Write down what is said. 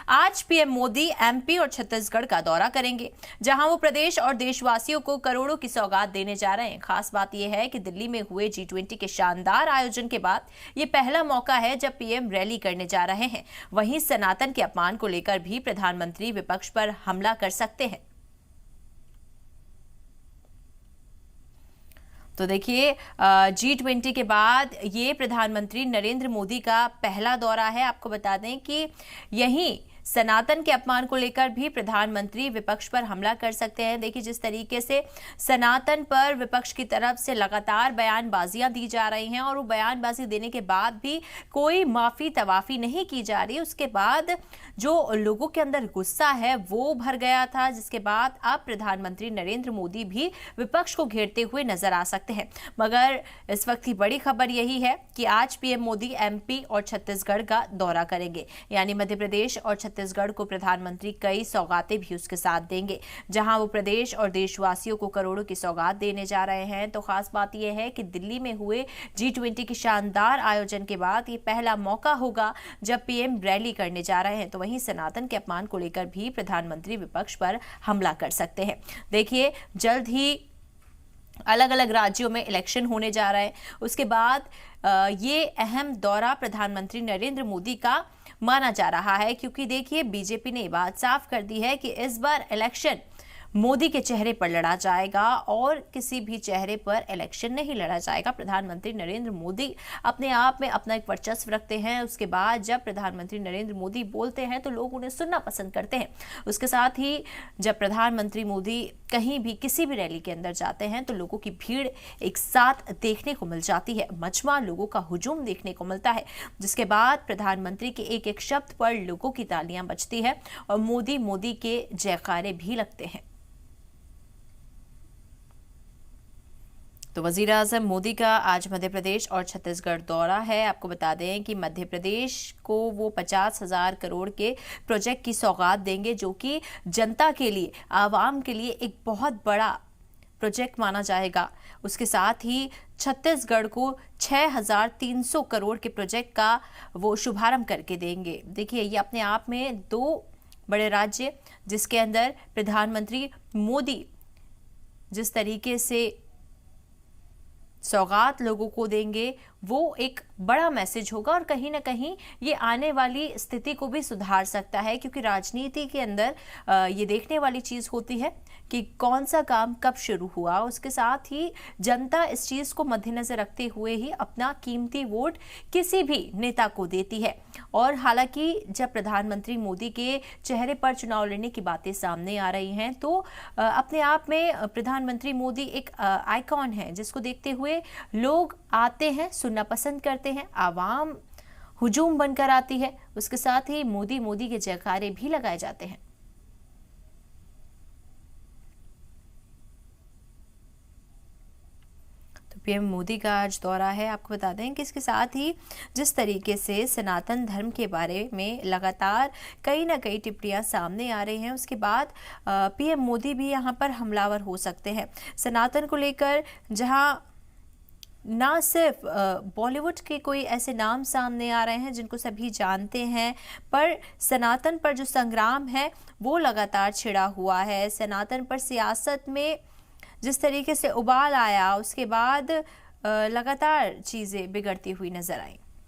आज PM Modi MP और छत्तीसगढ़ का दौरा करेंगे, जहां वो प्रदेश और देशवासियों को करोड़ों की सौगात देने जा रहे हैं। खास बात यह है कि दिल्ली में हुए G20 के शानदार आयोजन के बाद ये पहला मौका है जब पीएम रैली करने जा रहे हैं। वहीं सनातन के अपमान को लेकर भी प्रधानमंत्री विपक्ष पर हमला कर सकते हैं। तो देखिए, G20 के बाद ये प्रधानमंत्री नरेंद्र मोदी का पहला दौरा है। आपको बता दें कि यहीं सनातन के अपमान को लेकर भी प्रधानमंत्री विपक्ष पर हमला कर सकते हैं। देखिए, जिस तरीके से सनातन पर विपक्ष की तरफ से लगातार बयानबाजियां दी जा रही हैं और वो बयानबाजी देने के बाद भी कोई माफी तवाफी नहीं की जा रही, उसके बाद जो लोगों के अंदर गुस्सा है वो भर गया था, जिसके बाद अब प्रधानमंत्री नरेंद्र मोदी भी विपक्ष को घेरते हुए नजर आ सकते हैं। मगर इस वक्त की बड़ी खबर यही है कि आज पीएम मोदी एमपी और छत्तीसगढ़ का दौरा करेंगे, यानी मध्य प्रदेश और छत्तीसगढ़ को प्रधानमंत्री कई सौगातें भी उसके साथ देंगे, जहां वो प्रदेश और देशवासियों को करोड़ों की सौगात देने जा रहे हैं। तो खास बात यह है कि दिल्ली में हुए G20 के शानदार आयोजन के बाद ये पहला मौका होगा जब पीएम रैली करने जा रहे हैं। तो वहीं सनातन के अपमान को लेकर भी प्रधानमंत्री विपक्ष पर हमला कर सकते हैं। देखिए, जल्द ही अलग अलग राज्यों में इलेक्शन होने जा रहा है, उसके बाद ये अहम दौरा प्रधानमंत्री नरेंद्र मोदी का माना जा रहा है, क्योंकि देखिए बीजेपी ने ये बात साफ कर दी है कि इस बार इलेक्शन मोदी के चेहरे पर लड़ा जाएगा और किसी भी चेहरे पर इलेक्शन नहीं लड़ा जाएगा। प्रधानमंत्री नरेंद्र मोदी अपने आप में अपना एक वर्चस्व रखते हैं। उसके बाद जब प्रधानमंत्री नरेंद्र मोदी बोलते हैं तो लोग उन्हें सुनना पसंद करते हैं। उसके साथ ही जब प्रधानमंत्री मोदी कहीं भी किसी भी रैली के अंदर जाते हैं तो लोगों की भीड़ एक साथ देखने को मिल जाती है, मजमा लोगों का हुजूम देखने को मिलता है, जिसके बाद प्रधानमंत्री के एक एक शब्द पर लोगों की तालियां बजती है और मोदी मोदी के जयकारे भी लगते हैं। तो वजीर आजम मोदी का आज मध्य प्रदेश और छत्तीसगढ़ दौरा है। आपको बता दें कि मध्य प्रदेश को वो 50,000 करोड़ के प्रोजेक्ट की सौगात देंगे, जो कि जनता के लिए, आवाम के लिए एक बहुत बड़ा प्रोजेक्ट माना जाएगा। उसके साथ ही छत्तीसगढ़ को 6,300 करोड़ के प्रोजेक्ट का वो शुभारंभ करके देंगे। देखिए, ये अपने आप में दो बड़े राज्य, जिसके अंदर प्रधानमंत्री मोदी जिस तरीके से सौगात लोगों को देंगे वो एक बड़ा मैसेज होगा और कहीं ना कहीं ये आने वाली स्थिति को भी सुधार सकता है, क्योंकि राजनीति के अंदर ये देखने वाली चीज होती है कि कौन सा काम कब शुरू हुआ। उसके साथ ही जनता इस चीज को मद्देनजर रखते हुए ही अपना कीमती वोट किसी भी नेता को देती है। और हालांकि जब प्रधानमंत्री मोदी के चेहरे पर चुनाव लड़ने की बातें सामने आ रही हैं तो अपने आप में प्रधानमंत्री मोदी एक आइकॉन है, जिसको देखते हुए लोग आते हैं, सुनना पसंद करते हैं, आवाम हुजूम बनकर आती है। उसके साथ ही मोदी मोदी के जयकारे भी लगाए जाते हैं। तो पीएम मोदी का आज दौरा है। आपको बता दें कि इसके साथ ही जिस तरीके से सनातन धर्म के बारे में लगातार कई ना कई टिप्पणियां सामने आ रही हैं, उसके बाद पीएम मोदी भी यहां पर हमलावर हो सकते हैं। सनातन को लेकर जहां ना सिर्फ बॉलीवुड के कोई ऐसे नाम सामने आ रहे हैं जिनको सभी जानते हैं, पर सनातन पर जो संग्राम है वो लगातार छिड़ा हुआ है। सनातन पर सियासत में जिस तरीके से उबाल आया, उसके बाद लगातार चीज़ें बिगड़ती हुई नजर आई।